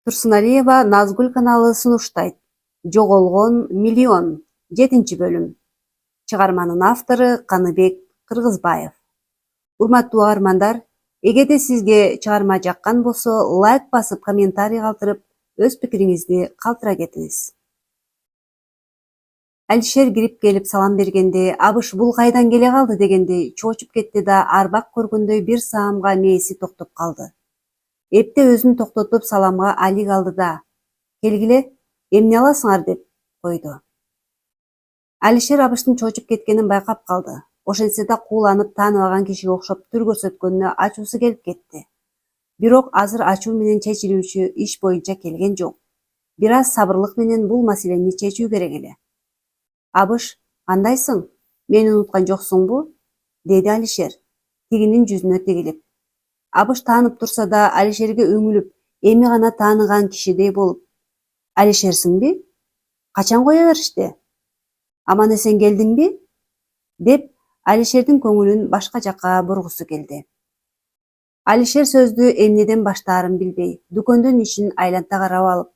Турсуналиева Назгүл каналы сунуштайт. Жоголгон миллион. 7-бөлүм. Чыгарманын автору Каныбек Кыргызбаев. Урматтуу угармандар, эгерде сизге чыгарма жаккан болсо, лайк басып, комментарий калтырып, өз пикириңизди калтыра кетиңиз. Алишер кирип келип салам бергенде, Абыш бул кайдан келе калды дегенде чоочуп кетти да, арбак көргөндөй бир саамга мээси токтоп калды. Эпте өзүн токтотуп саламга алик алды да: "Келгиле, эмне аласыңар?" деп койду. Алишер Абыштын чоочуп кеткенин байкап калды. Ошентсе да кууланып, тааныбаган кишиге окшоп түр көрсөткөнүнө ачуусу келип кетти. Бирок азыр ачуу менен чечилүүчү иш боюнча келген жок. Бир аз сабырлык менен бул маселени чечүү керек эле. "Абыш, кандайсың? Мени унуткан жоксуңбу?" деди Алишер, тигинин жүзүнө тигилип. Абыш таанып турса да, Алишерге үңүлүп, эми гана тааныган кишидей болуп: "Алишерсиңби? Качан кое беришти? Аман эсен келдиңби?" деп Алишердин көңүлүн башка жакка бургусу келди. Алишер сөздү эмнеден баштаарын билбей, дүкөндүн ишин айланта карап алып: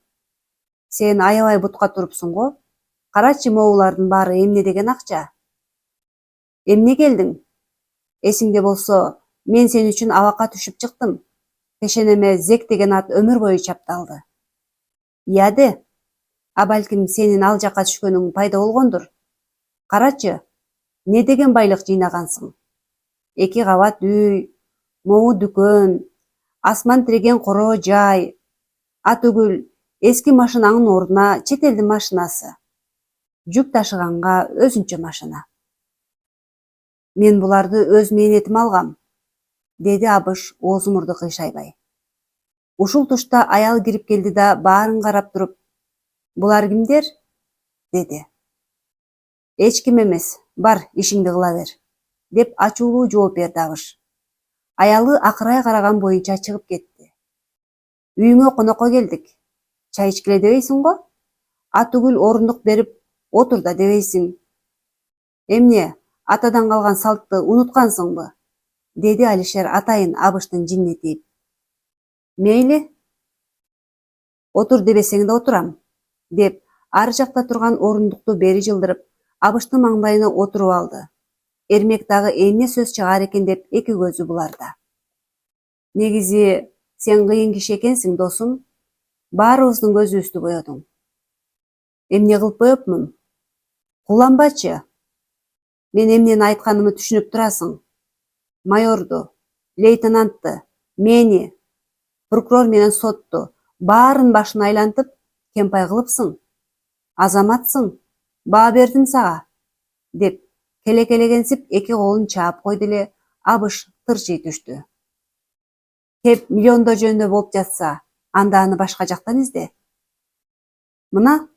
"Сен аябай бутка турупсуң го. Карачы, могулардын баары эмне деген акча? Эмне келдиң? Эсиңде болсо, мен сен үчүн абакка түшүп чыктым. Пешенеме Зек деген ат өмүр бою чапталды. Ыя де, а балким сенин ал жакка түшкөнүң пайда болгондур. Карачы, не деген байлык жыйнагансың? 2 кабат үй, могу дүкөн, асман тиреген коро жай, атүгүл эски машинаңын ордуна чет элдин машинасы. Жүк ташыганга өзүнчө машина. Мен буларды өз мээнетиме алгам", деди Абыш оозу мурду кыйшайбай. Ушул тушта аял кирип келди да, баарын карап туруп: "Булар кимдер?" деди. "Эч ким эмес, бар, ишиңди кыла бер", деп ачуулуу жооп берди Абыш. Аялы акырай караган боюнча чыгып кетти. "Үйүңө конокко келдик. Чай ичкиле дебейсиң го? Атүгүл орундук берип отур да дебейсиң. Эмне, атадан калган салтты унуткансыңбы?" деди Алишер атайын Абыштын жинине тийип. "Мейли, отур дебесең да отурам", деп ары жакта турган орундукту бери жылдырып, Абыштын маңдайына отуруп алды. Эрмек дагы эмне сөз чыгаар экен деп эки көзү буларда. "Негизи, сен кыйын киши экенсиң, досум. Баарыбыздын көзүбүздү боёдуң. Эмне кылып боепмун? Кууланбачы. Мен эмнени айтканымды түшүнүп турасың. Майорду, лейтенантты, мени, прокурор менен сотту баарын башына айлантып, кемпай кылыпсың. Азаматсың, баа бердим сага", деп келекелегенсип эки колун чаап койду эле Абыш тыржый түштү. "Кеп миллиондор жөнүндө болуп жатса, анда аны башка жактан изде. Мына,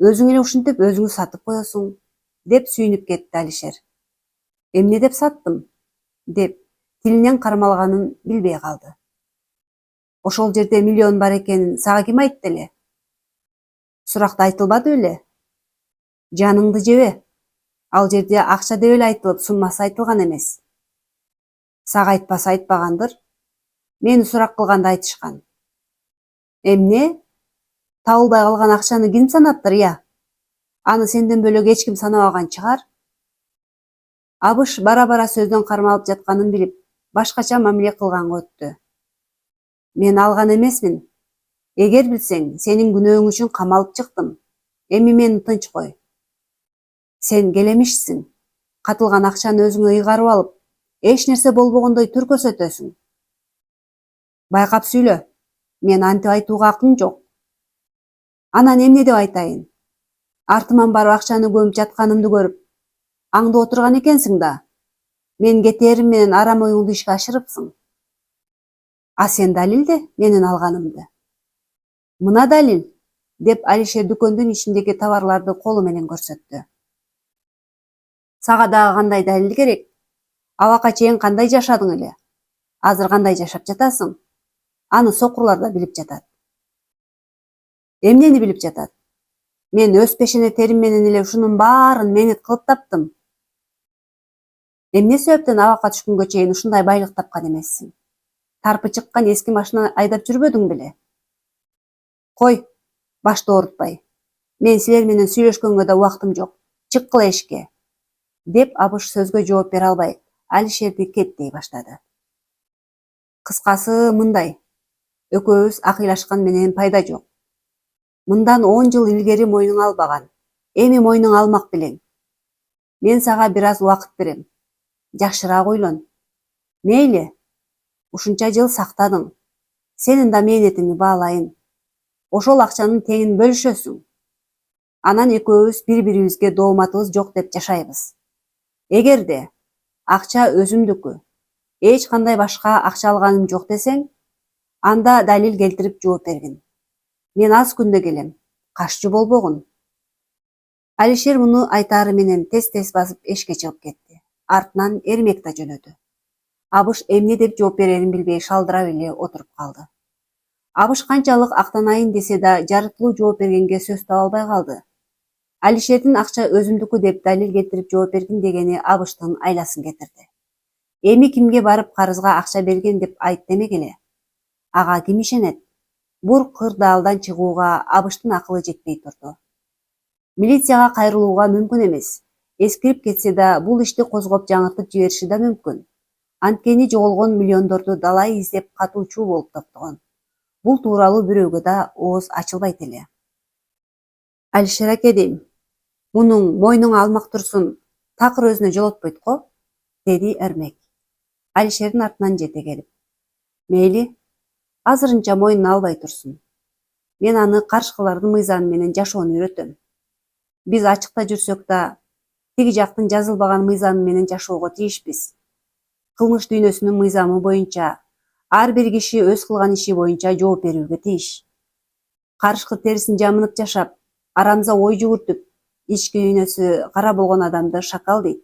өзүң эле ушинтип өзүңдү сатып коесуң", деп сүйүнүп кетти Алишер. "Эмне деп саттым?" деп тилинен кармалганын билбей калды. "Ошол жерде миллион бар экенин сага ким айтты эле? Суракта айтылбады беле? Жаныңды жебе. Ал жерде акча деп эле айтылып, суммасы айтылган эмес. Сага айтпаса айтпагандыр. Мени сурак кылганда айтышкан. Эмне? Табылбай калган акчаны ким санаптыр, ыя? Аны сенден бөлөк эч ким санабаган чыгар". Абыш бара-бара сөздөн кармалып жатканын билип, башкача мамиле кылганга өттү. "Мен алган эмесмин. Эгер билсең, сенин күнөөң үчүн камалып чыктым. Эми мени тынч кой. Сен келемишсиң. Катылган акчаны өзүңө ыйгарып алып, эч нерсе болбогондой түр көрсөтөсүң. Байкап сүйлө. Мен антип айтууга акың жок. Анан эмне деп айтайын? Артыман барып акчаны көмүп жатканымды көрүп, аңдып отурган экенсиң да. Мен кетээрим менен арам оюңду ишке ашырыпсың. А сен далилде менин алганымды. Мына далил", деп Алишер дүкөндүн ичиндеги товарларды колу менен көрсөттү. "Сага дагы кандай далил керек? Абакка чейин кандай жашадың эле? Азыр кандай жашап жатасың? Аны сокурлар да билип жатат". "Эмнени билип жатат? Мен өз пешене терим менен эле ушунун баарын мээнет кылып таптым. Эмне себептен абакка түшкөнгө чейин ушундай байлык тапкан эмессиң? Тарпы чыккан эски машина айдап жүрбөдүң беле? Кой, башты оорутпай. Мен силер менен сүйлөшкөнгө да убактым жок. Чыккыла эшикке, деп Абыш сөзгө жооп бере албай, Алишерди кеттей баштады. Кыскасы мындай, экөөбүз акыйлашкан менен пайда жок. Мындан 10 жыл илгери мойнуңа албаган, эми мойнуңа алмак белең. Мен сага бир аз убакыт берем. Жакшыраак ойлон. Мейли, ушунча жыл сактадың. Сенин да мээнетиңди баалайын. Ошол акчанын теңин бөлүшөсүң. Анан экөөбүз бири-бирибизге дооматыбыз жок деп жашайбыз. Эгерде акча өзүмдүкү, эч кандай башка акча алганым жок десең, анда далил келтирип жооп бергин. Мен аз күндө келем, кашчы болбогун. Алишер муну айтаары менен тез-тез басып эшикке чыгып кетти. Артынан Эрмек да жөнөдү. Абыш эмне деп жооп берерин билбей шалдырап эле отуруп калды. Абыш канчалык актанайын десе да жарыктылуу жооп бергенге сөз таба албай калды. Алишердин акча өзүмдүкү деп далил келтирип жооп бергин дегени Абыштын айласын кетирди. Эми кимге барып карызга акча берген деп айт демегиле. Ага ким ишенет? Бур кырдаалдан чыгууга Абыштын акылы жетпей турду. Милицияга кайрылууга мүмкүн эмес. Эскирип кетсе да бул ишти козгоп жаңыртып жибериши да мүмкүн. Анткени жоголгон миллиондорду далай издеп катуучу болуп топтогон. Бул тууралуу бирөөгө да ооз ачылбайт эле. Алишер аке дейм, мунуң мойнуңа алмак турсун такыр өзүнө жолотпойт го, деди Эрмек. Алишердин артынан жете келип. Мейли, азырынча мойнуна албай турсун. Мен аны каршкылардын мыйзамы менен жашоону үйрөтөм. Биз ачыкта жүрсөк да, тиги жактын жазылбаган мыйзамы менен жашоого тийишпиз. Кылмыш дүйнөсүнүн мыйзамы боюнча ар бир киши өз кылган иши боюнча жооп берүүгө тийиш. Карышкы терисин жамынып жашап, арамза ой жүгүртүп, ички дүйнөсү кара болгон адамды шакал дейт.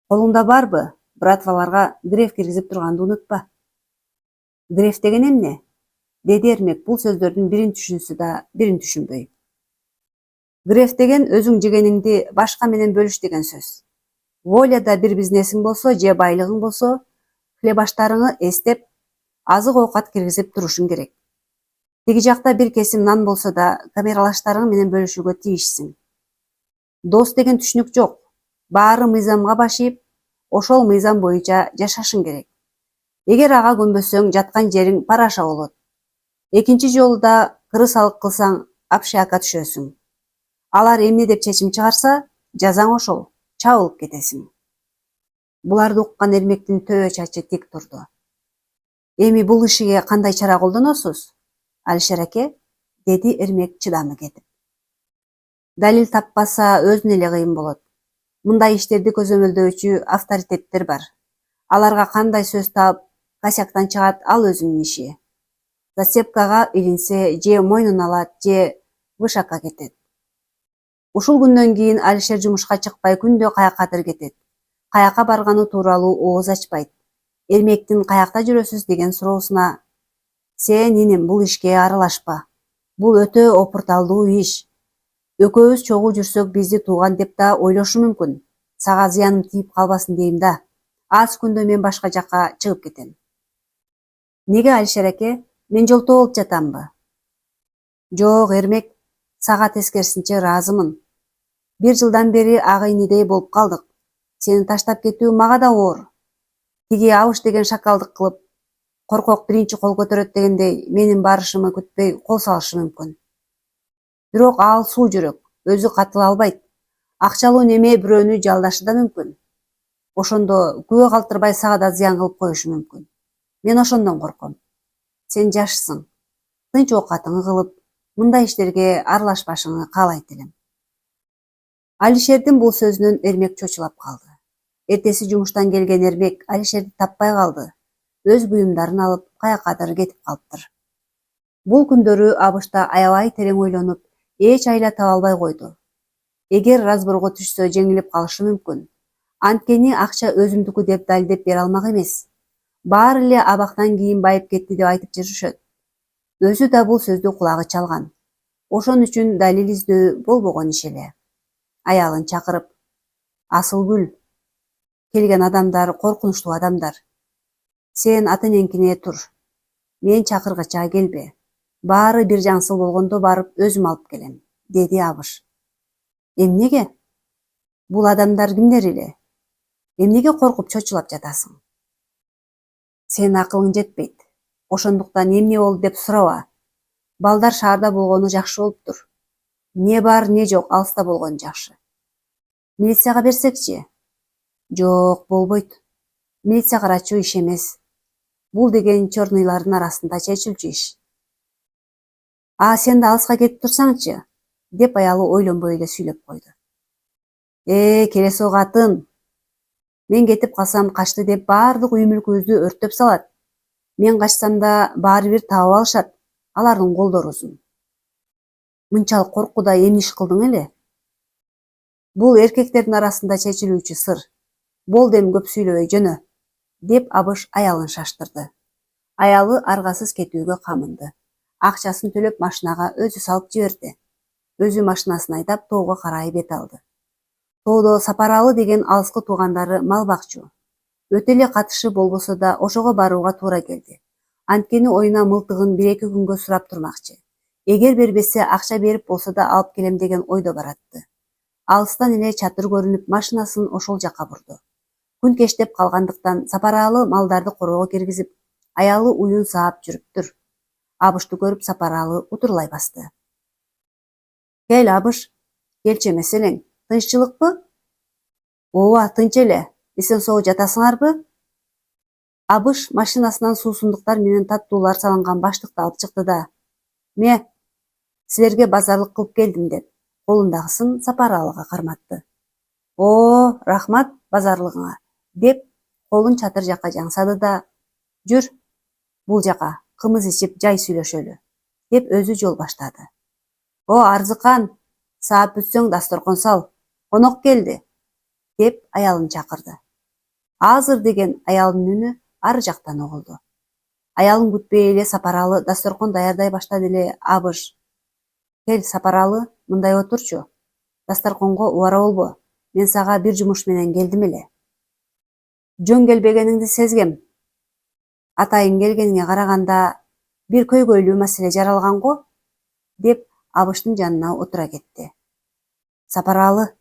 Колуңда барбы? Братваларга греф киргизип турганды унутпа. Греф деген эмне? Деди Эрмек бул сөздөрдүн бирин түшүнсө да, бирин түшүнбөй. Греф деген өзүң жегениңди башка менен бөлүш деген сөз. Воляда бир бизнесиң болсо же байлыгың болсо, хлебаштарыңы эстеп, азык оокат киргизип турушуң керек. Тиги жакта бир кесим нан болсо да, камералаштарың менен бөлүшүүгө тийишсиң. Дос деген түшүнүк жок. Баары мыйзамга башыйып, ошол мыйзам боюнча жашашың керек. Эгер ага көнбөсөң, жаткан жериң параша болот. Экинчи жолу да кырысалык кылсаң, общакка түшөсүң. Алар эмне деп чечим чыгарса, жазаң ошол, чабылып кетесиң. Буларды уккан Эрмектин төбө чачы тик турду. Эми бул ишиге кандай чара колдоносуз? Алишер аке, деди Эрмек чыдамы кетип. Далил таппаса өзүнө эле кыйын болот. Мындай иштерди көзөмөлдөөчү авторитеттер бар. Аларга кандай сөз таап, косяктан чыгат, ал өзүнүн иши. Зацепкага илинсе, же мойнуна алат, же вышакка кетет. Ушул күндөн кийин Алишер жумушка чыкпай күндө каяккадыр кетет. Каяка барганы тууралуу ооз ачпайт. Эрмектин каякта жүрөсүз деген суроосуна, сен иним бул ишке аралашпа. Бул өтө опурталдуу иш. Экөөбүз чогуу жүрсөк бизди тууган деп да ойлошу мүмкүн. Сага зыяным тийип калбасын дейм да. Аз күндө мен башка жакка чыгып кетем. Неге Алишер аке? Мен жолтоо болуп жатамбы? Жок, Эрмек, сага тескерисинче ыраазымын. Бир жылдан бери ага инидей болуп калдык. Сени таштап кетүү мага да оор. Тиги Абыш деген шакалдык кылып, коркок биринчи кол көтөрөт дегендей, менин барышымы күтпөй кол салышы мүмкүн. Бирок ал суу жүрөк, өзү катыла албайт. Акчалуу неме бирөөнү жалдашы да мүмкүн. Ошондо күбө калтырбай сага да зыян кылып коюшу мүмкүн. Мен ошондон корком. Сен жашсың. Тынч оокатыңы кылып, мындай иштерге аралашпашыңы каалайт элем. Алишердин бул сөзүнөн Эрмек чочулап калды. Эртеси жумуштан келген Эрмек Алишерди таппай калды. Өз буюмдарын алып, каяккадыр кетип калыптыр. Бул күндөрү Абышта аябай терең ойлонуп, эч айла таба албай койду. Эгер разборго түшсө жеңилип калышы мүмкүн. Анткени акча өзүмдүкү деп далилдеп бере алмак эмес. Баары эле абактан кийин байып кетти деп айтып жүрүшөт. Өзү да бул сөздү кулагы чалган. Ошон үчүн далил издөө болбогон иш эле. Аялын чакырып, Асылгүл, келген адамдар коркунучтуу адамдар. Сен ата-энеңкине тур. Мен чакыргыча келбе. Баары бир жаңсыл болгондо барып өзүм алып келем, деди Абыш. Эмнеге? Бул адамдар кимдер эле? Эмнеге коркуп чочулап жатасың? Сенин акылың жетпейт. Ошондуктан эмне болду деп сураба. Балдар шаарда болгону жакшы болуптур. Не бар, не жок, алыста болгону жакшы. Милицияга берсекчи? Жок, болбойт. Милиция карачу иш эмес. Бул деген чорныйлардын арасында чечилчү иш. Сен да алыска кетип турсаңчы, деп аялы ойлонбой эле сүйлөп койду. Келе со катын. Мен кетип калсам качты деп баардык үй мүлкүбүздү өрттөп салат. Мен качсам да баары бир таап алышат. Алардын колдору узун. Мынчалык коркууда эмне иш кылдың эле? Бул эркектердин арасында чечилүүчү сыр. Болду эми көп сүйлөбөй жөнө, деп Абыш аялын шаштырды. Аялы аргасыз кетүүгө камынды. Акчасын төлөп машинага өзү салып жиберди. Өзү машинасын айдап тоого карай бет алды. Тоодо Сапаралы деген алыскы туугандары мал бакчу. Өтө эле катышы болбосо да ошого барууга туура келди. Анткени оюна мылтыгын 1-2 күнгө сурап турмакчы. Эгер бербесе акча берип болсо да алып келем деген ойдо баратты. Алыстан эле чатыр көрүнүп, машинасын ошол жакка бурду. Күн кечтеп калгандыктан Сапаралы малдарды короого киргизип, аялы уюн саап жүрүптүр. Абышты көрүп Сапаралы утурлай басты. Кел, Абыш, келчи эмес элең. Тынччылыкпы? Ооба, тынч эле. Эсен-соо жатасыңарбы? Абыш машинасынан суусундуктар менен таттуулар салынган баштыкты алып чыкты да: "Ме, силерге базарлык кылып келдим" деп, колундагысын Сапаралыга карматты. Рахмат базарлыгыңа, деп колун чатыр жакка жаңсады да: "Жүр, бул жака, кымыз ичип жай сүйлөшөлү", деп өзү жол баштады. Арзыкан, саап бүтсөң дасторкон сал, конок келди", деп аялын чакырды. Азыр деген аялдын үнү ары жактан угулду. Аялын күтпөй эле Сапаралы дасторкон даярдай баштады эле Абыш: "Кел, Сапаралы, мындай отурчу. Дасторконго убара болбо. Мен сага бир жумуш менен келдим эле. Жөн келбегениңди сезгем. Атайын келгениңе караганда бир көйгөйлүү маселе жаралган го", деп Абыштын жанына отура кетти. "Сапаралы,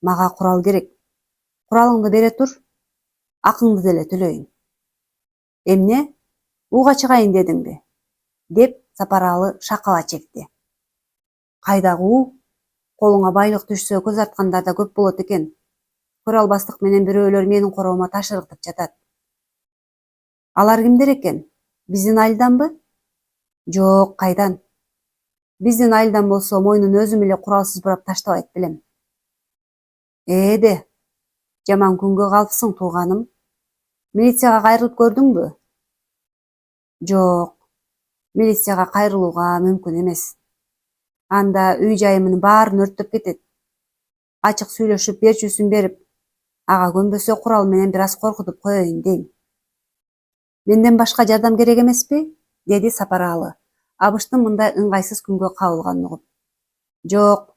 мага курал керек. Куралыңды бере тур. Акыңды деле төлөйүн". "Эмне? Ууга чыгайын дедиңби?" деп Сапаралы шакала чекти. "Кайдагы уу? Колуңа байлык түшсө көз арткандар да көп болот экен. Көрө албастык менен бирөөлөр менин короомо ташырыктып жатат". "Алар кимдер экен? Биздин айылданбы?" "Жок, кайдан. Биздин айылдан болсо мойнун өзүм эле куралсыз бурап таштабайт белем". "Де, жаман күнгө калыпсың, тууганым. Милицияга кайрылып көрдүңбү?" "Жок, милицияга кайрылууга мүмкүн эмес. Анда үй жайымдын баарын өрттөп кетет. Ачык сүйлөшүп, берчүүсүн берип, ага көнбөсө курал менен бир аз коркутуп коеюн дейм". "Менден башка жардам керек эмеспи?" деди Сапаралы, Абыштын мындай ыңгайсыз күнгө кабылганын угуп. "Жок,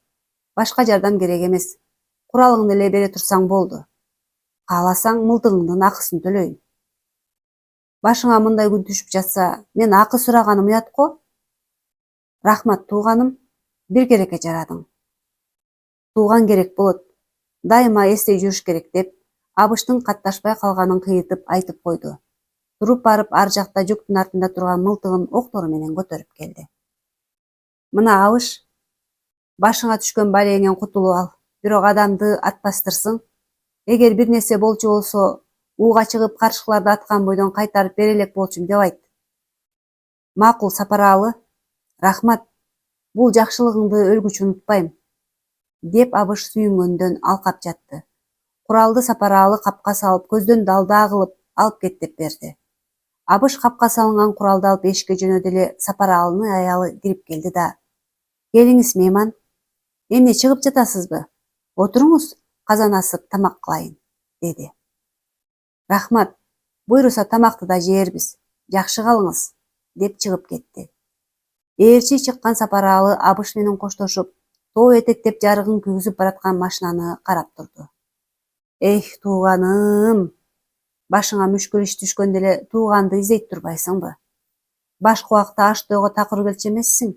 башка жардам керек эмес. Куралыңды эле бере турсаң болду. Кааласаң мылтыгыңдын акысын төлөйүн". "Башыңа мындай күн түшүп жатса, мен акы сураганым уят го". "Рахмат, тууганым, бир керекке жарадың. Тууган керек болот. Дайыма эстей жүрүш керек", деп Абыштын катташпай калганын кыйытып айтып койду. Туруп барып ар жакта жүктүн артында турган мылтыгын октору менен көтөрүп келди. "Мына Абыш, башыңа түшкөн балеңен кутулуп ал. Бирок адамды атпастырсың. Эгер бир нерсе болчу болсо, ууга чыгып каршыларды аткан бойдон кайтарып бере элек болчумун деп айт". "Макул, Сапаралы. Рахмат. Бул жакшылыгыңды өлгүчө унутпайм", деп Абыш сүйүнгөндөн алкап жатты. Куралды Сапаралы капка салып, көздөн далдаа кылып алып кет деп берди. Абыш капка салынган куралды алып эшикке жөнөдү эле Сапаралынын аялы кирип келди да: "Келиңиз, мейман. Эмне чыгып жатасызбы? Отуруңуз, казан асып тамак кылайын", деди. "Рахмат. Буйруса тамакты да жээрбиз. Жакшы калыңыз", деп чыгып кетти. Ээрчи чыккан Сапаралы Абыш менен коштошуп, тоо этектеп жарыгын күйгүзүп бараткан машинаны карап турду. "Эх, тууганым, башыңа мүшкүл иш түшкөндө эле тууганды издейт турбайсыңбы? Башка убакта аш тойго такыр келчү эмессиң.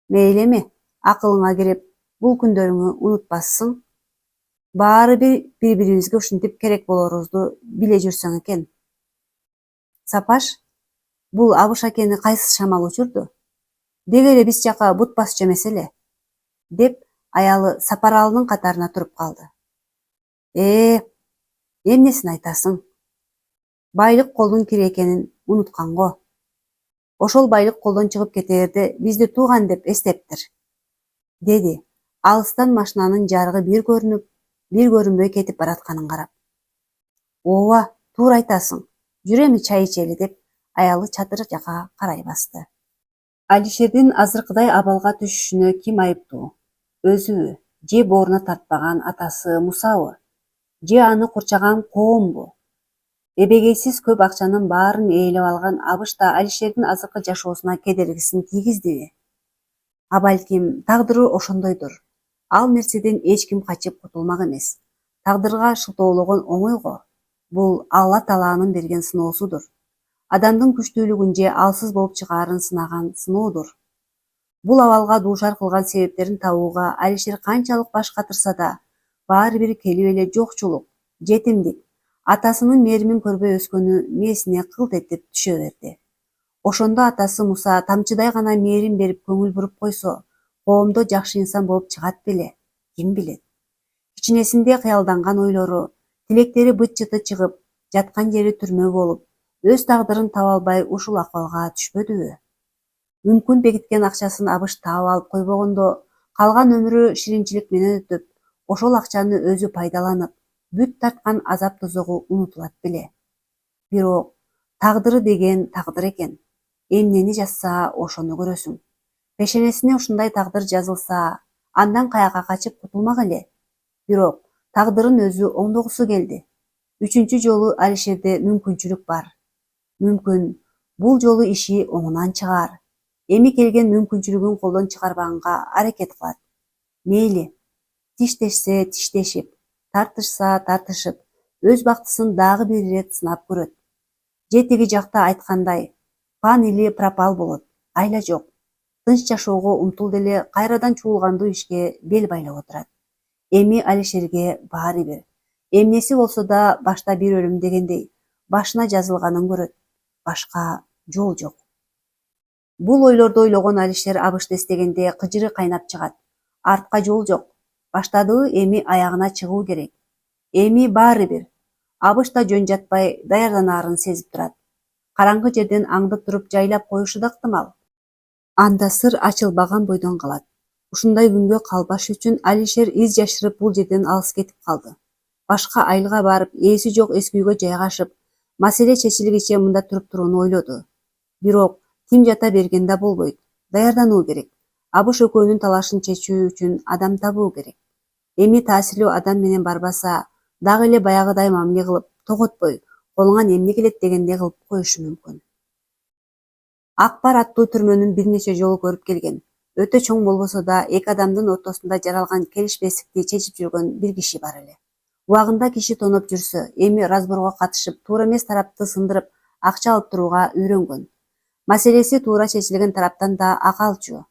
Мейли эми, акылыңа кирип, бул күндөрүңү унутпассың. Баары бир бири-бирибизге ушинтип керек болорубузду биле жүрсөң экен. Сапаш, бул Абыш акени кайсы шамал учурду? Деги эле биз жака бут басчу эмес эле, деп аялы Сапаралынын катарына туруп калды. Эмнесин айтасың? Байлык колдун кири экенин унуткан го. Ошол байлык колдон чыгып кетээрде бизди тууган деп эстептир, деди, алыстан машинанын жарыгы бир көрүнүп, бир көрүнбөй кетип баратканын карап. Ооба, туура айтасың. Жүр эми чай ичели, деп аялы чатыр жака карай басты. Алишердин азыркыдай абалга түшүшүнө ким айыптуу? Өзүбү, же бооруна тартпаган атасы Мусабы, же аны курчаган коомбу? Эбегейсиз көп акчанын баарын ээлеп алган Абыш да Алишердин азыркы жашоосуна кедергисин тийгиздиби? А балким тагдыры ошондойдур. Ал нерседен эч ким качып кутулмак эмес. Тагдырга шылтоологон оңойго. Бул Алла Тааланын берген сыноосудур. Адамдын күчтүүлүгүн же алсыз болуп чыгаарын сынаган сыноодур. Бул абалга дуушар кылган себептерин табууга Алишер канчалык баш катырса да, баары бир келип эле жокчулук, жетимдик, атасынын мээримин көрбөй өскөнү мээсине кылт этип түшө берди. Ошондо атасы Муса тамчыдай гана мээрим берип көңүл буруп койсо, коомдо жакшы инсан болуп чыгат беле, ким билет. Кичинесинде кыялданган ойлору, тилектери быт-жыты чыгып, жаткан жери түрмө болуп, өз тагдырын таба албай ушул акыбалга түшпөдүбү? Мүмкүн бекиткен акчасын Абыш таап алып койбогондо, калган өмүрү ширинчилик менен өтүп, ошол акчаны өзү пайдаланып, бүт тарткан азап тозогу унутулат беле. Бирок тагдыры деген тагдыр экен. Эмнени жазса, ошону көрөсүң. Пешенесине ушундай тагдыр жазылса, андан каяка качып кутулмак эле. Бирок тагдырын өзү оңдогусу келди. Үчүнчү жолу Алишерде мүмкүнчүлүк бар. Мүмкүн бул жолу иши оңунан чыгаар. Эми келген мүмкүнчүлүгүн колдон чыгарбаганга аракет кылат. Мейли, тиштешсе тиштешип, тартышса тартышып, өз бактысын дагы бир ирет сынап көрөт. Же тиги жакта айткандай, пан или пропал болот, айла жок. Тынч жашоого умтул деле кайрадан чуулгандуу ишке бел байлап отурат. Эми Алишерге баары бир. Эмнеси болсо да башта бир өлүм дегендей, башына жазылганын көрөт. Башка жол жок. Бул ойлорду ойлогон Алишер Абышты эстегенде кыжыры кайнап чыгат. Артка жол жок. Баштадыгы эми аягына чыгуу керек. Эми баары бир. Абыш да жөн жатпай даярданаарын сезип турат. Караңгы жерден аңдып туруп жайлап коюшу да ыктымал. Анда сыр ачылбаган бойдон калат. Ушундай күнгө калбаш үчүн Алишер из жашырып бул жерден алыс кетип калды. Башка айылга барып, ээси жок эски үйгө жайгашып, маселе чечилгиче мында туруп турууну ойлоду. Бирок тим жата берген да болбойт. Даярдануу керек. Абыш экөөнүн талашын чечүү үчүн адам табуу керек. Эми таасирлүү адам менен барбаса, дагы эле баягыдай мамиле кылып, тоготпой, колуңан эмне келет дегендей кылып коюшу мүмкүн. Акбар аттуу түрмөнүн бир нече жолу көрүп келген. Өтө чоң болбосо да, эки адамдын ортосунда жаралган келишпестикти чечип жүргөн бир киши бар эле. Убагында киши тоноп жүрсө, эми разборго катышып, туура эмес тарапты сындырып, акча алып турууга үйрөнгөн. Маселеси туура чечилген тараптан да ак алчу.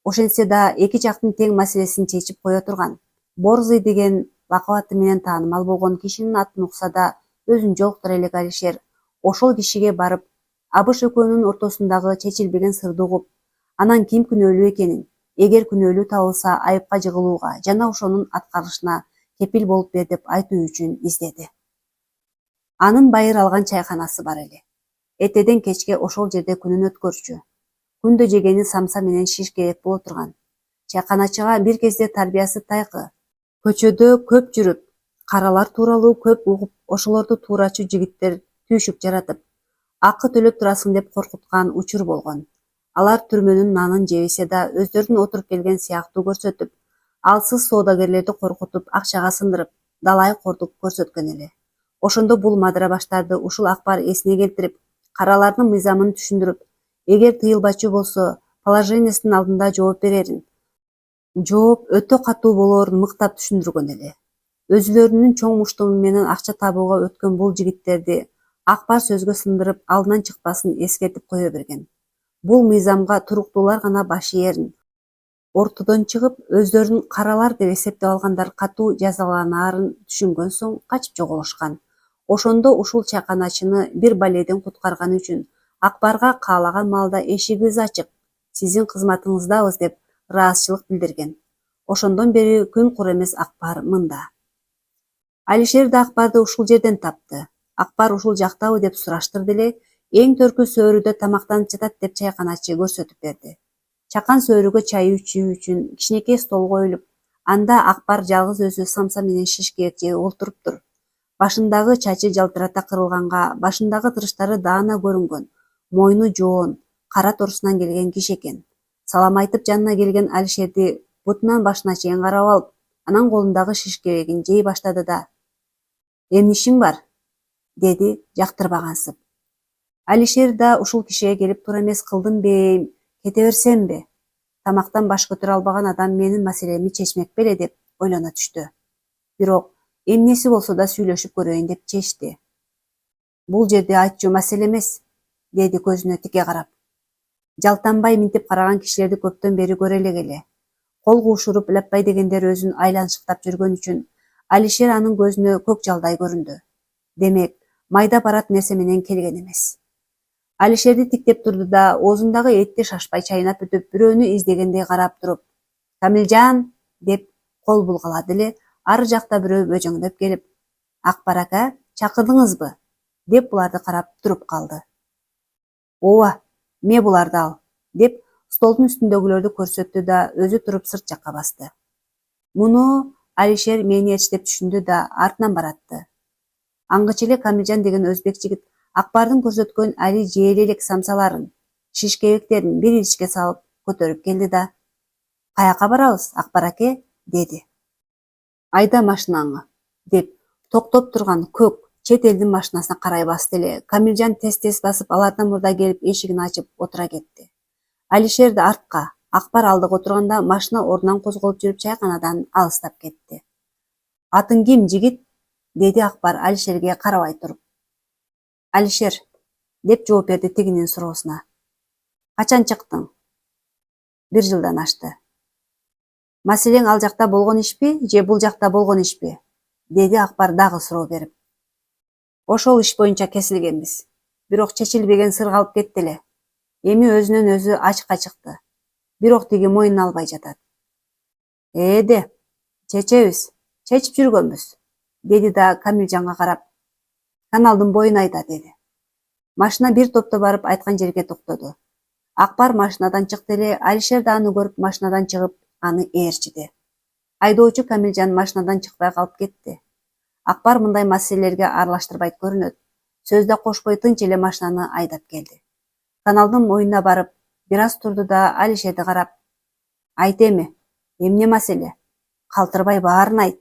Ошентсе да эки жактын тең маселесин чечип кое турган. Борзый деген лакап аты менен таанымал болгон кишинин атын укса да өзүн жолуктура элек Алишер ошол кишиге барып, Абыш экөөнүн ортосундагы чечилбеген сырды угуп, анан ким күнөөлүү экенин, эгер күнөөлүү табылса айыпка жыгылууга жана ошонун аткарылышына кепил болуп бер деп айтуу үчүн издеди. Анын байыр алган чайканасы бар эле. Этеден кечке ошол жерде күнүн өткөрчү. Күндө жегени самса менен шиш керек боло турган. Чайканачыга бир кезде тарбиясы тайкы. Көчөдө көп жүрүп, каралар тууралуу көп угуп, ошолорду туурачу жигиттер түйшүк жаратып, акы төлөп турасың деп коркуткан учур болгон. Алар түрмөнүн нанын жебесе да өздөрүн отуруп келген сыяктуу көрсөтүп, алсыз соодагерлерди коркутуп, акчага сындырып, далай кордук көрсөткөн эле. Ошондо бул мадыра баштарды ушул акбар эсине келтирип, каралардын мыйзамын түшүндүрүп, эгер тыйылбачу болсо, положениясынын алдында жооп берерин, жооп өтө катуу болоорун мыктап түшүндүргөн эле. Өзүлөрүнүн чоң муштуму менен акча табууга өткөн бул жигиттерди акбар сөзгө сындырып, алдынан чыкпасын эскертип кое берген. Бул мыйзамга туруктуулар гана баш ээрин. Ортодон чыгып, өздөрүн каралар деп эсептеп алгандар катуу жазаланаарын түшүнгөн соң качып жоголушкан. Ошондо ушул чайканачыны бир баледен куткарганы үчүн Акбарга каалаган маалда эшигибиз ачык, сиздин кызматыңыздабыз деп ыраазычылык билдирген. Ошондон бери күн кур эмес Акбар мында. Алишер да Акбарды ушул жерден тапты. Акбар ушул жактабы деп сураштырды эле, эң төркү сөөрүдө тамактанып жатат деп чайканачы көрсөтүп берди. Чакан сөөрүгө чай ичүү үчүн кичинекей стол коюлуп, анда Акбар жалгыз өзү самса менен шишкек жеп олтуруптур. Башындагы чачы жалтырата кырылганга, башындагы тырыштары даана көрүнгөн, мойну жоон, кара торусунан келген киши экен. Салам айтып жанына келген Алишерди бутунан башына чейин карап алып, анан колундагы шишкебегин жей баштады да: "Эмне ишиң бар?" деди жактырбагансып. Алишер да ушул кишиге келип тура эмес кылдым бейм, кете берсемби? Тамактан баш көтөрө албаган адам менин маселеми чечмек беле деп ойлоно түштү. Бирок эмнеси болсо да сүйлөшүп көрөйүн деп чечти. Бул жерде айтчу маселе эмес, деди көзүнө тике карап. Жалтанбай минтип караган кишилерди көптөн бери көрө элек. Кол куушуруп лаппай дегендер өзүн айланчыктап жүргөн үчүн Алишер анын көзүнө көк жалдай көрүндү. Демек, майда барат нерсе менен келген эмес. Алишерди тиктеп турду да оозундагы этти шашпай чайнап өтүп, бирөөнү издегендей карап туруп: "Камилжан!" деп кол булгалады эле, ары жакта бирөө бөжөңдөп келип: "Акбар ака, чакырдыңызбы?" деп буларды карап туруп калды. "Ооба, ме буларды ал" деп столдун үстүндөгүлөрдү көрсөттү да өзү туруп сырт жакка басты. Муну Алишер мени ээрчитип түшүндү да артынан баратты. Аңгыча эле Камилжан деген өзбек жигит Акбардын көрсөткөн али жээле элек самсаларын, шишкебектерин бир идишке салып көтөрүп келди да: "Каяка барабыз, Акбар аке?" деди. "Айда машинаңы" деп токтоп турган көк чет элдин машинасына карай басты эле. Камилжан тез-тез басып, алардан мурда келип эшигин ачып отура кетти. Алишер да артка, Акбар алдыга отурганда машина ордунан козголуп жүрүп чайканадан алыстап кетти. "Атың ким, жигит?" деди Акбар Алишерге карабай туруп. "Алишер" деп жооп берди тигинин суроосуна. "Качан чыктың?" "1 жылдан ашты." "Маселең ал жакта болгон ишпи же бул жакта болгон ишпи?" деди Акбар дагы суроо берип. "Ошол иш боюнча кесилгенбиз. Бирок чечилбеген сыр калып кетти эле. Эми өзүнөн өзү ачыкка чыкты. Бирок тиги мойнуна албай жатат." "Ээде, чечебиз, чечип жүргөнбүз" деди да Камилжанга карап: "Каналдын боюн айда" деди. Машина бир топто барып айткан жерге токтоду. Акбар машинадан чыкты эле, Алишер да аны көрүп машинадан чыгып, аны ээрчиди. Айдоочу Камилжан машинадан чыкпай калып кетти. Акбар мындай маселелерге аралаштырбайт көрүнөт. Сөз да кошпой тынч эле машинаны айдап келди. Каналдын моюнуна барып, бир аз турду да Алишерди карап: "Айт эми, эмне маселе? Калтырбай баарын айт"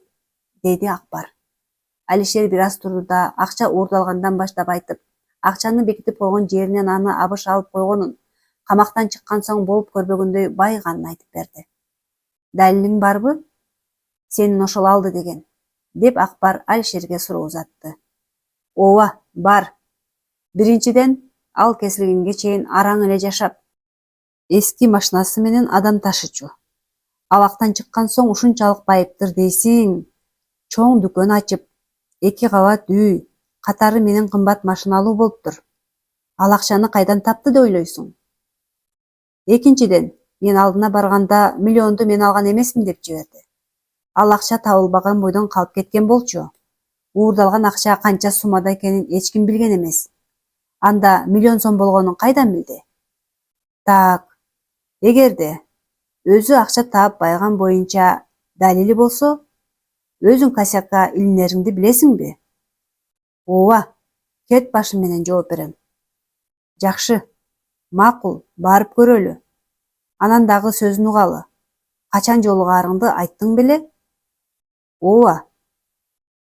деди Акбар. Алишер бир аз турду да акча уурдалгандан баштап айтып, акчаны бекитип койгон жеринен аны абыш алып койгонун, камактан чыккан соң болуп көрбөгөндөй байыганын айтып берди. "Далилиң барбы? Сенин ошол алды деген" деп Акбар Алишерге суроо узатты. "Ооба, бар. Биринчиден, ал кесилгенге чейин араң эле жашап, эски машинасы менен адам ташычу. Абактан чыккан соң ушунчалык байыптыр дейсиң? Чоң дүкөн ачып, 2 кабат үй, катары менен кымбат машина алуу болуптур. Ал акчаны кайдан тапты деп ойлойсуң? Экинчиден, мен алдына барганда миллионду мен алган эмесмин деп жиберди. Ал акча табылбаган бойдон калып кеткен болчу. Уурдалган акча канча суммада экенин эч ким билген эмес. Анда миллион сом болгонун кайдан билди? Так, эгерде өзү акча таап байган боюнча далили болсо, өзүң косякка илинериңди билесиңби?" "Ооба, кет башым менен жооп берем." "Жакшы, макул, барып көрөлү. Анан дагы сөзүн угалы. Качан жолугаарыңды айттың беле?" "Ооба,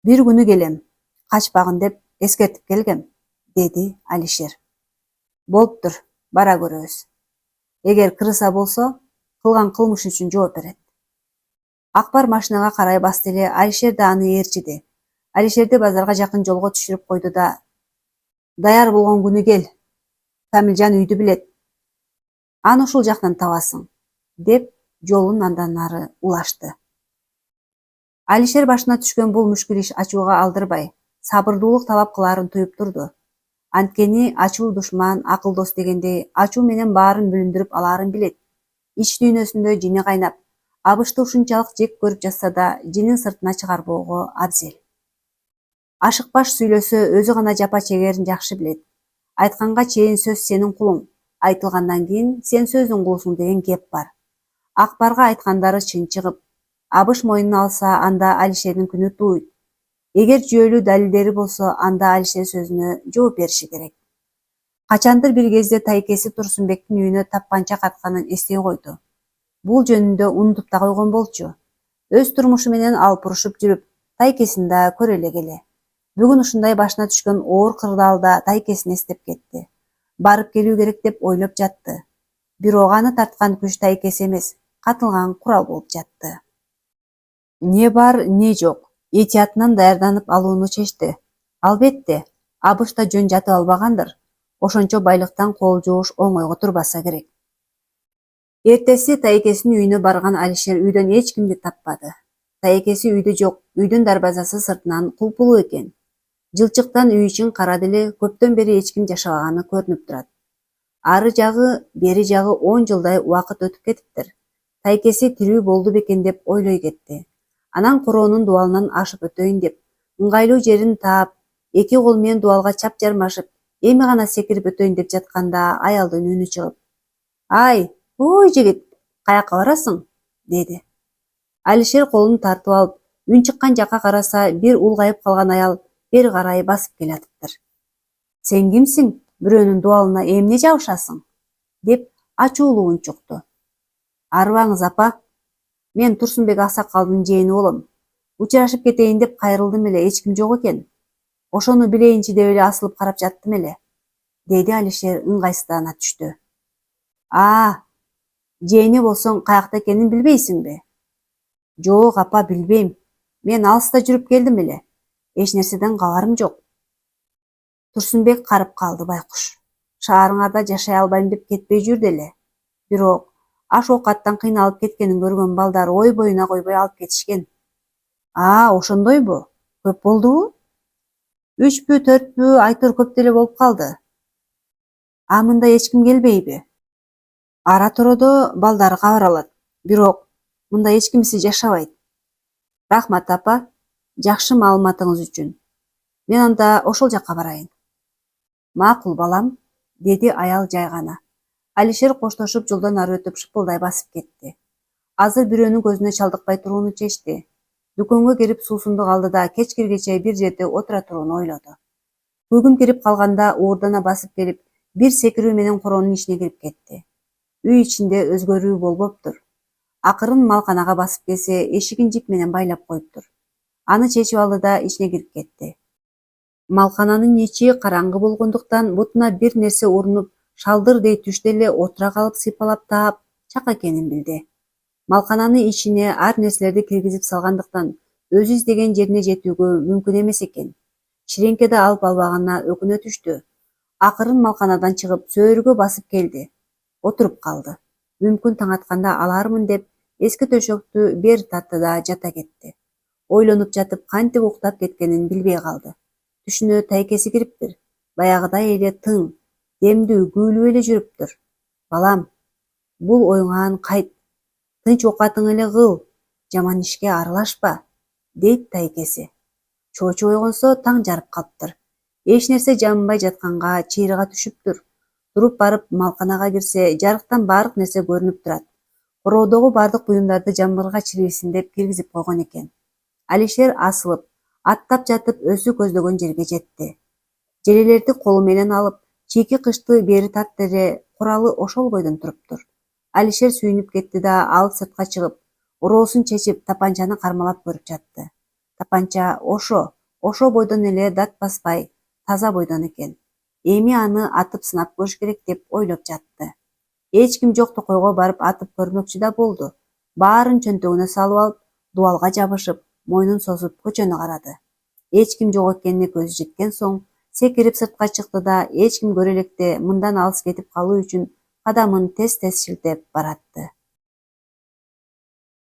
бир күнү келем, качпагын деп эскертип келгем" деди Алишер. "Болуптур, бара көрөбүз. Эгер кырыса болсо, кылган кылмышы үчүн жооп берет." Акбар машинага карай басты эле, Алишер да аны ээрчиди. Алишерди базарга жакын жолго түшүрүп койду да: "Даяр болгон күнү кел. Камилжан үйдү билет" Аны ушул жактан табасың, деп жолун андан ары улашты. Алишер башына түшкөн бул мүшкүл иш ачууга алдырбай, сабырдуулук талап кылаарын туюп турду. Анткени ачуу душман, акылдос дегендей, ачуу менен баарын бүлүндүрүп алаарын билет. Ич дүйнөсүндө жини кайнап, абышты ушунчалык жек көрүп жатса да, жинин сыртына чыгарбоого абзел. Ашыкпаш сүйлөсө өзү гана жапа чегерин жакшы билет. Айтканга чейин сөз сенин кулуң, айтылгандан кийин сен сөздүн кулусуң деген кеп бар. Акбарга айткандары чын чыгып, Абыш мойнуна алса, анда Алишердин күнү тууйт. Эгер жүйөлүү далилдери болсо, анда Алишер сөзүнө жооп бериши керек. Качандыр бир кезде тайкеси Турсунбектин үйүнө тапанча катканын эстей койду. Бул жөнүндө унутуп да койгон болчу. Өз турмушу менен алпурушуп жүрүп, тайкесин да көрө элегеле. Бүгүн ушундай башына түшкөн оор кырдаалда тайкесин эстеп кетти. Барып келүү керек деп ойлоп жатты. Бирок аны тарткан күч тайкеси эмес, катылган курал болуп жатты. Не бар, не жок, этиятынан даярданып алууну чечти. Албетте, Абыш да жөн жатып албагандыр. Ошончо байлыктан кол жууш оңойго турбаса керек. Эртеси тайкесинин үйүнө барган Алишер үйдөн эч кимди таппады. Тайкеси үйдө жок, үйдүн дарбазасы сыртынан кулпулуу экен. Жылчыктан үй ичин карады эле, көптөн бери эч ким жашабаганы көрүнүп турат. Ары жагы, бери жагы 10 жылдай убакыт өтүп кетиптир. Тайкеси тирүү болду бекен деп ойлой кетти. Анан короонун дубалынан ашып өтөйүн деп, ыңгайлуу жерин таап, эки кол менен дубалга чап жармашып, эми гана секирип өтөйүн деп жатканда аялдын үнү чыгып: "Ай, ой жигит, каяка барасың?" деди. Алишер колун тартып алып, үн чыккан жакка караса, бир улгайып калган аял бери карай басып келатыптыр. "Сен кимсиң? Бирөөнүн дубалына эмне жабышасың?" деп ачуулуу үн чыкты. "Арыбаңыз, апа. Мен Турсунбек аксакалдын жээни болом. Учурашып кетейин деп кайрылдым эле, эч ким жок экен. Ошону билейинчи деп эле асылып карап жаттым эле", деди Алишер ыңгайсыздана түштү. Жээни болсоң, каякта экенин билбейсиңби?" "Жок, апа, билбейм. Мен алыста жүрүп келдим эле. Эч нерседен кабарым жок." Турсунбек карып калды байкуш. Шаарыңарда жашай албайм деп кетпей жүрдү эле. Бирок аш оокаттан кыйналып кеткенин көргөн балдар ой боюна койбой алып кетишкен. Ошондойбу? Көп болдубу? 3пү, 4пү, айтор көп деле болуп калды. Мында эч ким келбейби? Ара тоrodо балдары кабар алат. Бирок мында эч кимиси жашабайт. Рахмат, апа, жакшы маалыматыңыз үчүн. Мен анда ошол жакка барайын. Макул, балам, деди аял жай гана. Алишер коштошуп жолдон ары өтүп шыпылдай басып кетти. Азыр бирөөнүн көзүнө чалдыкпай турууну чечти. Дүкөнгө кирип суусундук алды да кеч киргече бир жерде отура турууну ойлоду. Күгүм кирип калганда уурдана басып келип, бир секирүү менен короонун ичине кирип кетти. Үй ичинде өзгөрүү болбоптур. Акырын малканага басып келсе, эшигин жип менен байлап коюптур. Аны чечип алды да ичине кирип кетти. Малкананын ичи караңгы болгондуктан бутуна бир нерсе урунуп, шалдырдей түштү эле отура калып сыйпалап таап, чак экенин билди. Малкананын ичине ар нерселерди киргизип салгандыктан өзү издеген жерине жетүүгө мүмкүн эмес экен. Ширеңке да алып албаганына өкүнө түштү. Акырын малканадан чыгып, сөөрүгө басып келди. Отуруп калды. Мүмкүн таң атканда алармын деп, эски төшөктү бери тартты да жата кетти. Ойлонуп жатып, кантип уктап кеткенин билбей калды. Түшүнө тайкеси кириптир. Баягыдай эле тың, демдүү, күүлүү эле жүрүптүр. "Балам, бул оюңан кайт. Тынч оокатыңы эле кыл, жаман ишке аралашпа", дейт тайкеси. Чоочу ойгонсо таң жарып калыптыр. Эч нерсе жабынбай жатканга чыйрыга түшүптүр. Туруп барып малканага кирсе, жарыктан баардык нерсе көрүнүп турат. Короодогу баардык буюмдарды жамбырга чирбесин деп киргизип койгон экен. Алишер асылып, аттап жатып өзү көздөгөн жерге жетти. Желелерди колу менен алып, чийки кышты бери тартты эле, куралы ошол бойдон туруптур. Алишер сүйүнүп кетти да алып сыртка чыгып, ороосун чечип, тапанчаны кармалап көрүп жатты. Тапанча ошо бойдон эле дат баспай, таза бойдон экен. Эми аны атып сынап көрүш керек деп ойлоп жатты. Эч ким жок токойго барып атып көрмөкчү да болду. Баарын чөнтөгүнө салып алып, дубалга жабышып, мойнун созуп көчөнү карады. Эч ким жок экенине көзү жеткен соң, секирип сыртка чыкты да эч ким көрө электе мындан алыс кетип калуу үчүн кадамын тез-тез шилтеп баратты.